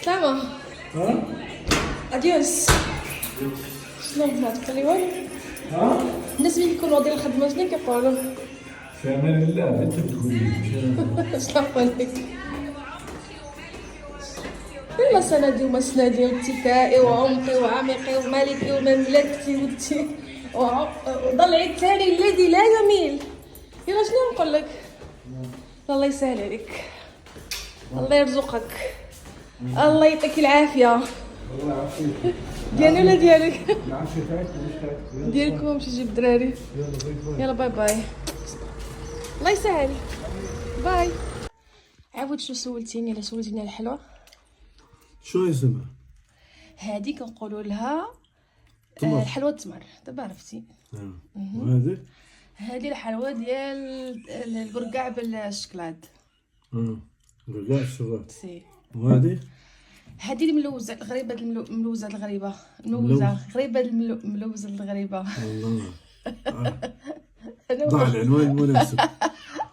سلامة. ها؟ اديوس. شنو ما تقولي والو؟ ها؟ الناس اللي يكونوا دايرين الخدمة شنو كيقولوا؟ في امان الله، انت تقولي مش شنو عليك؟ يلا سندي ومسندي واتكائي وعمقي وعميقي ومالكي ومملكتي وضلعي الثاني الذي لا يميل. يلا شنو نقول لك؟ الله يسهل عليك، الله يرزقك، الله يعطيك العافية. الله يعافيك. ديالي ولا ديالك؟ العافية تاعك ومش تاعك. ديالكم باش يجيب الدراري. يلا باي باي. يلا باي باي، الله يسهل، باي. عاود شنو سولتيني؟ على سولتيني على الحلوى. شو اسمها؟ هادي كنقولوا لها تمر. الحلوى التمر، دابا عرفتي. وهذه؟ هادي الحلوى ديال الكركاع بالشكلاط. رجع الشغال. سي. وهذه؟ هادي الملوزه الغريبه، الملوزه الغريبه، الملوزه غريبه، الملوزه الغريبه. الله. انا ضع العنوان المناسب.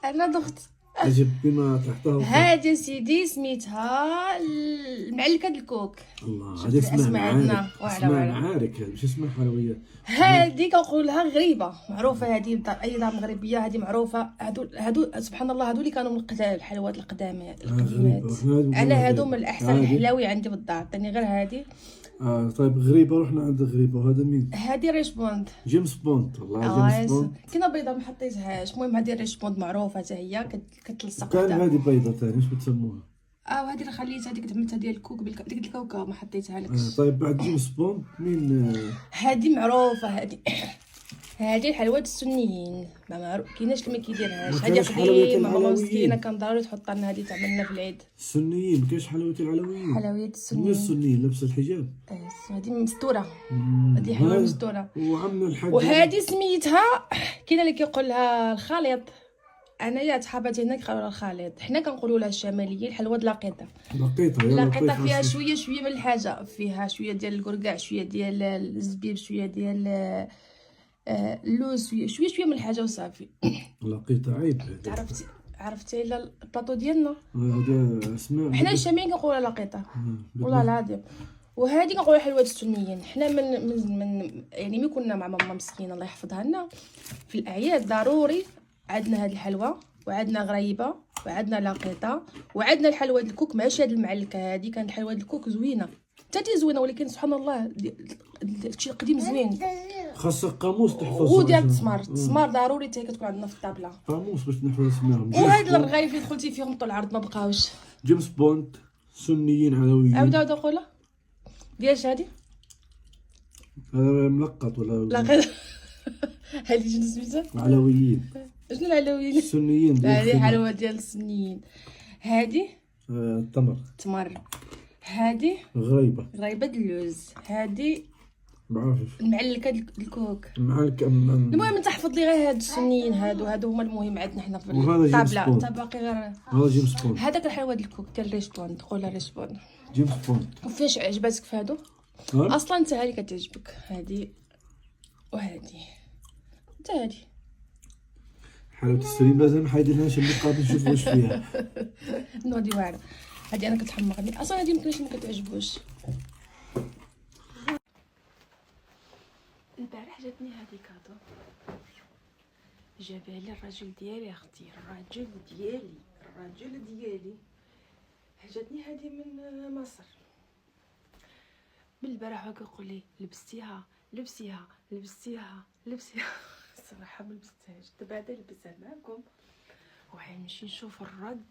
انا ضغط. اجب بما تحته. هادي سيدي سميتها المعلكه د الكوك. الله، هذه اسمها معارك. اسمها معارك، هذه مش اسمها حلويات. هادي كنقول لها غريبه معروفه، هادي اي دار مغربيه هادي معروفه. هادو سبحان الله، هادو اللي كانوا من الحلويات القديمات. انا هادو من احسن الحلاوي عندي بالدار، تاني غير هادي. طيب غريبه، رحنا عند غريبه. وهذا مين؟ هادي ريش بوند. جيمس بوند. الله، جيمس بوند. كاينه بيضه ما حطيتهاش. المهم هادي ريش بوند معروفه حتى هي، كتلصق. كان هذه بيضه ثاني، ايش بتسموها؟ وهادي اللي خليتها، هذيك عملتها ديال الكوك ديك الكاوكاو ما حطيتها لكش. طيب بعد جيمس بوند مين؟ هادي معروفه، هادي الحلويات السنيين، ما معروف كايناش اللي ما كيديرهاش. هادي قديمه ماما مسكينه كان ضروري تحط لنا هادي تعملنا في العيد. السنيين ما كاينش حلويات العلويين. حلويات السنيين. من السنيين لابسه الحجاب. هادي مستوره، هادي حلوه مستوره. وعمنا الحاج. وهادي سميتها، كاين اللي كيقول لها الخليط. انايا صحاباتي هنا كيقولوا لها الخليط، حنا كنقولوا لها الشماليين الحلوى د لاقيطه. لاقيطه فيها شويه من الحاجه، فيها شويه ديال الكركاع، شويه ديال الزبيب، شويه ديال اللوز، شويه من الحاجه وصافي. لاقيطه عيب. عرفتي الا البلاطو ديالنا هذا اسماء حنا الشاميين كنقولوا لاقيطه والله العظيم. وهذه كنقولوا حلويات السنيين. حنا من يعني ملي كنا مع ماما مسكينه الله يحفظها لنا، في الاعياد ضروري عندنا هاد الحلوى، وعندنا غريبه، وعندنا لاقيطه، وعندنا الحلوى د الكوك. ماشي هاد المعلكه هادي، كانت الحلوى د الكوك زوينه، حتى زوينه، ولكن سبحان الله الشيء القديم زوين. خاصك قاموس تحفظ. وديال التسمار ضروري حتى كتكون عندنا في الطابله قاموس باش نحفظ اسمائهم. وهاد الرغايف اللي دخلتي فيهم طول العرض ما بقاوش. جيمس بوند، سنيين علويين. عاود قولها ديال هادي. هذا ملقط ولا لا غير هادي شنو سميتها؟ علويين. شنو العلويين؟ السنيين. هادي حلوه ديال السنيين. هادي تمر. هادي غريبه د اللوز. هادي بعرف المعلكه د الكوك. المهم تحفظ لي غير هاد السنيين، هادو هما المهم عندنا حنا في الطابله. تا باقي غير هذا جيمس بوند. هذاك الحلوى د الكوك ديال ريش بوند، قولها ريش بوند. جيمس بوند. وفاش عجباتك في هادو؟ اصلا انت هادي كتعجبك، هادي وهادي حتى هادي حلاوه السليم لازم حيديرهاش النقاب نشوف واش فيها. نو هادي واعره، هادي انا كتحمقني اصلا، هادي يمكنش ما كتعجبوش. البارح جاتني هادي كادو، جابها لي الراجل ديالي اختي، الراجل ديالي جاتني هادي من مصر. من البارح كيقول لي لبسيها الصراحه ما لبستهاش. دابا بعدا لبسها معكم وغنمشي نشوف الرد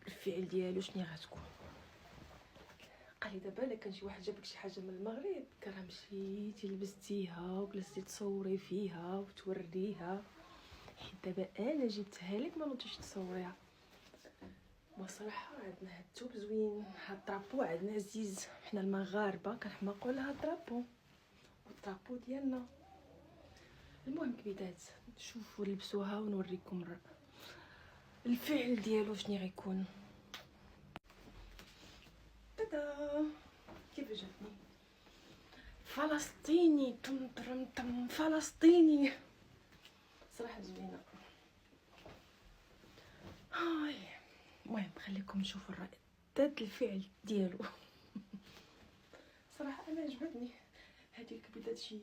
الفعل ديالو شنو غتكون. قال لي دابا الا كان شي واحد جابلك شي حاجه من المغرب كرا مشيتي لبستيها وجلستي تصوري فيها وتوريها، حيت دابا انا جبتها لك ما نوضيش تصوريها. وصراحه عندنا هاد الثوب زوين، هاد الطرابو عندنا عزيز، حنا المغاربه كنحماقوا لهاد الطرابو والطرابو ديالنا. المهم كبيدات شوفوا لبسوها ونوريكم الفعل ديالو شنو غيكون. تادا كيف جاتني فلسطيني تم فلسطيني صراحه زوينه. هاي المهم خليكم نشوفوا ردة الفعل ديالو. صراحه انا عجبتني هذيك بدات شي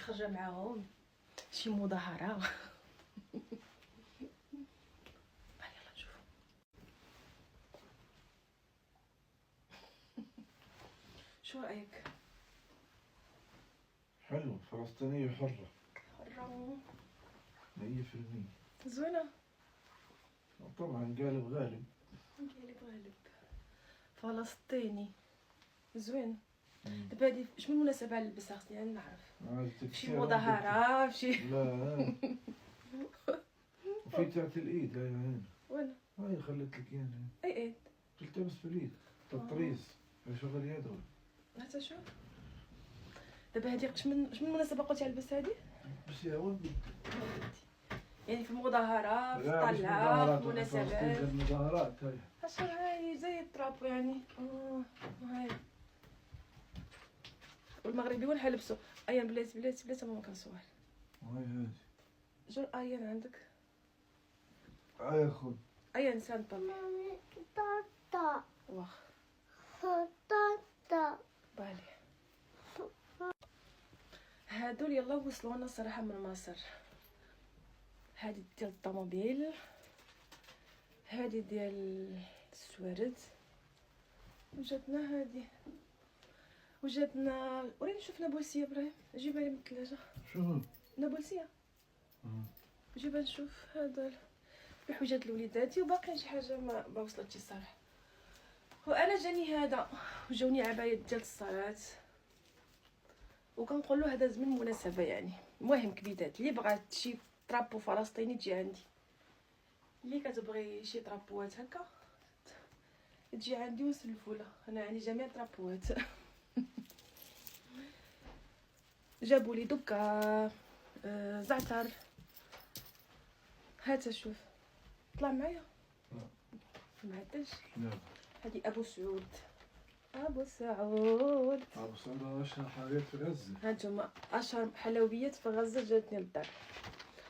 خرجه معاهم شي مظاهره. يلا نشوفوا. شو رايك؟ حلو، فلسطينية حرة حرة 100%. زوينه. طبعا قالب غالب. غالب فلسطيني زوين. دابا هادي شنو المناسبه نلبسها؟ خصني انا نعرف. شي مظاهره شي لا وفي تاعت الايد هاي هنا. وين؟ هاي خليت لك اياها. اي تلتبس في اليد تطريز. هاي شغل يدوي. هاتا شوف. دابا هادي شنو المناسبه قلتي لبس هادي؟ بس يا وين يعني في المظاهره في الطلعه في المناسبات. المظاهرات هاي. هاي زي الطراب يعني. هاي والمغربي وين حلبسو؟ ايان بلاتي ماما كنصور. هاي هادي. جور ايان عندك؟ هاي خذ. ايان سانطل. طاطا واخ طاطا بالي. هادول يلا وصلونا صراحه من مصر. هادي ديال الطوموبيل، هادي ديال السوارد، وجاتنا هادي، وجاتنا وريني نشوف نابلسيه ابراهيم. جيبها لي من الثلاجه. شنو؟ نابلسيه جيبها نشوف. هذا الحويجات لوليداتي وباقي شي حاجه ما وصلتش الصراحه. وانا جاني هذا وجاوني عبايات ديال الصلاه وكنقول له هذا زمن مناسبه يعني. المهم كبيدات اللي بغات شي طرابو فلسطيني تجي عندي، اللي كتبغي شي طرابوات هكا تجي عندي ونسلفو لها. انا عندي جميع طرابوات. جابوا لي دوكا زعتر. هاتا شوف طلع معايا ما عداش. لا هادي ابو سعود. ابو سعود اشهر حاجات في غزة. هانتوما اشهر حلويات في غزه جاتني للدار،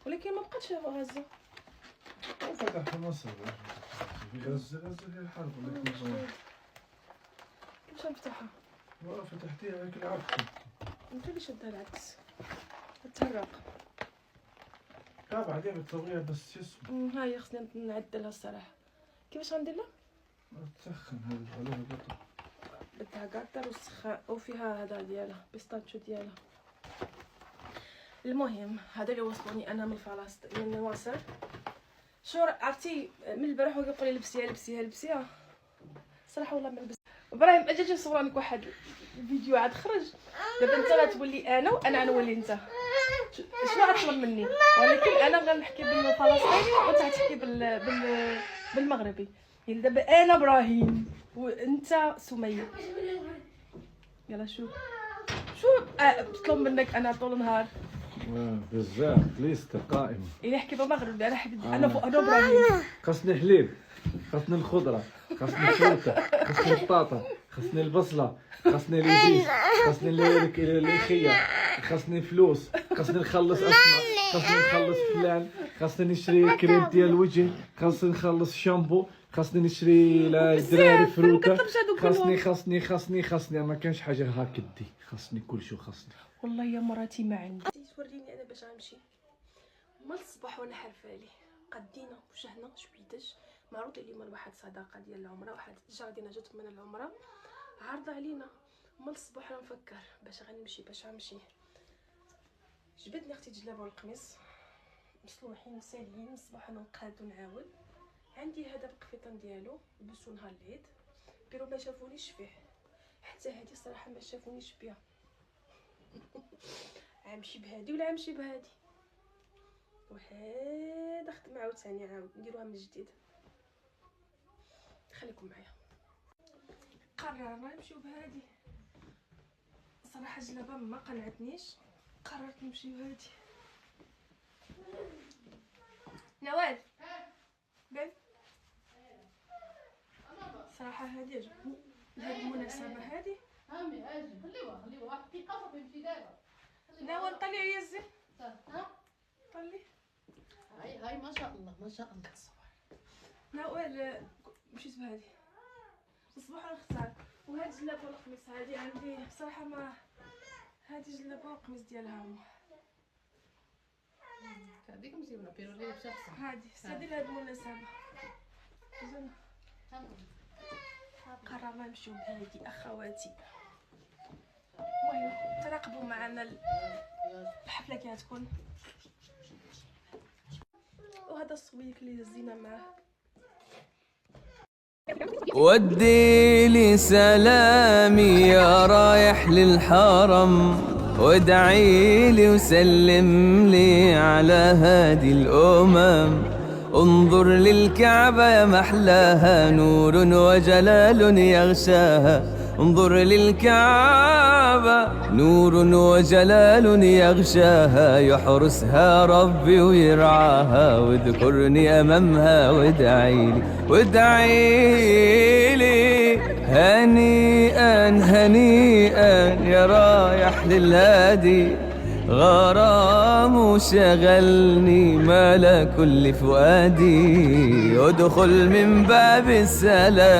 ولكن ما بقاتش في غزه. فتح في مصر في غزة في الحرب. كيفاش نفتحها؟ فتحتيها هيك العكس. انت اللي شدها العكس تتهرق. بعدين بتسويها بس شو اسمه. هاي خصني نعدلها الصراحه. كيفاش غندير لها؟ تسخن هذا عليها قطع. بدها قاطر وسخان وفيها هذا ديالها بيستاتشو ديالها. المهم هذا اللي وصلوني انا من فلسطين من مصر. شو عرفتي من البارح هو كيقول لي لبسيها صراحه والله ما لبست. ابراهيم اجي نصور لك واحد الفيديو عاد خرج. دابا انت غتولي انا وانا غنولي انت. شنو غتطلب مني؟ ولكن انا غنحكي بالفلسطيني وانت غتحكي بالمغربي. يعني دابا انا ابراهيم وانت سميه. يلا شوف بطلب منك انا طول النهار. بزاف ليست قائمة. إلا نحكي بالمغربي انا فوق انا ابراهيم. خصني حليب، خصني الخضرة، خصني الفوطة، خصني البطاطا، خصني البصلة، خصني الريش، خصني الخيار، خصني فلوس، خصني نخلص اسماء، خصني نخلص فلان، خصني نشري كريم ديال الوجه، خصني نخلص شامبو، خصني نشري للدراري فروته، خصني ما كانش حاجه هكدي. خصني كلشي خصني. والله يا مراتي ما عندي. توريني انا باش غنمشي من الصباح وانا حرفالي قدينا وشهنا شويداش. معروض اليوم واحد صداقه ديال العمره، واحد الجاره ديالنا جات من العمره عارضه علينا من الصباح وانا نفكر باش غنمشي. جبدني اختي الجلابه والقميص مصلوحين مسالين من الصباح انا نقاد ونعاود. عندي هذا القفيطان ديالو لبسو نهار العيد بيرو ما شافونيش فيه. حتى هذه صراحه ما شافونيش بها. غنمشي بهادي ولا غنمشي بهادي وهذا خدمه عاوتاني نديروها من جديد. خليكم معايا. قررنا نمشيو بهادي صراحه الجلابه ما قنعتنيش. قررت نمشي بهادي. نوال بن صراحه هادي عجبتني هاد المناسبه هادي. هامي اجي خليوها واحد كيقصف يمشي دابا. نوال طلعي يا الزين. طلي هاي ما شاء الله نوال مشيت بهادي الصباح نختار وهاد الجلابه والقميص هادي عندي بصراحه ما هادي الجلابه والقميص ديالها هما هذيك مزيونه بيرولي بشخصها. هادي سادي لهاد المناسبه زين قررنا نمشيو بهادي اخواتي. المهم تراقبوا معنا الحفله كي غتكون. وهذا الصبيك اللي هزينا معاه ودي لي سلامي يا رايح للحرم، وادعي لي وسلم لي على هادي الأمم. انظر للكعبة يا محلاها، نور وجلال يغشاها. انظر للكعبة، نور وجلال يغشاها. يحرسها ربي ويرعاها، واذكرني أمامها وادعي لي هنيئا هنيئا يا رايح للهادي. غرام شغلني مال كل فؤادي، ادخل من باب السلام.